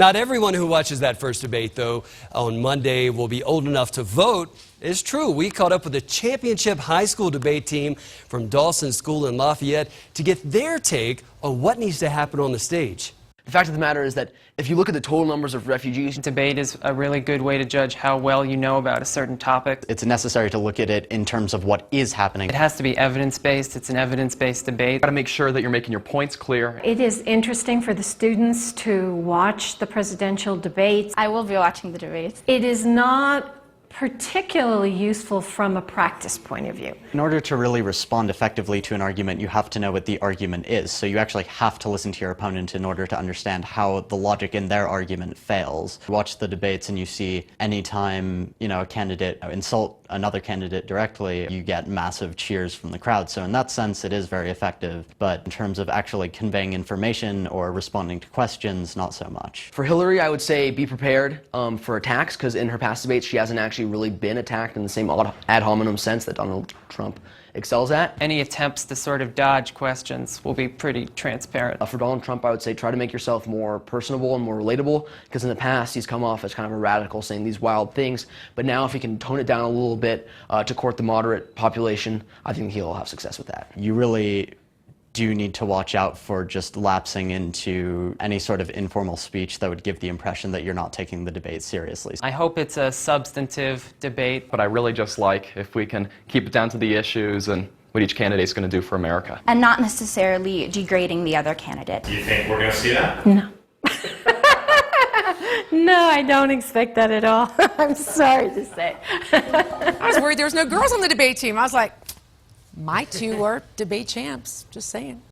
Not everyone who watches that first debate, though, on Monday will be old enough to vote. It's true. We caught up with the championship high school debate team from Dawson School in Lafayette to get their take on what needs to happen on the stage. The fact of the matter is that if you look at the total numbers of refugees, debate is a really good way to judge how well you know about a certain topic. It's necessary to look at it in terms of what is happening. It has to be evidence-based. It's an evidence-based debate. You've got to make sure that you're making your points clear. It is interesting for the students to watch the presidential debates. I will be watching the debates. It is not particularly useful from a practice point of view. In order to really respond effectively to an argument, you have to know what the argument is. So you actually have to listen to your opponent in order to understand how the logic in their argument fails. You watch the debates and you see anytime, a candidate insult another candidate directly, you get massive cheers from the crowd. So in that sense, it is very effective. But in terms of actually conveying information or responding to questions, not so much. for Hillary, I would say be prepared for attacks, because in her past debates, she hasn't actually really been attacked in the same ad hominem sense that Donald Trump excels at. Any attempts to sort of dodge questions will be pretty transparent. For Donald Trump, I would say try to make yourself more personable and more relatable, because in the past he's come off as kind of a radical saying these wild things, but now if he can tone it down a little bit to court the moderate population, I think he'll have success with that. You really do need to watch out for just lapsing into any sort of informal speech that would give the impression that you're not taking the debate seriously. I hope it's a substantive debate. But I really just like if we can keep it down to the issues and what each candidate's going to do for America. And not necessarily degrading the other candidate. Do you think we're going to see that? No. No, I don't expect that at all. I'm sorry to say. I was worried there was no girls on the debate team. I was like, my two are debate champs, just saying.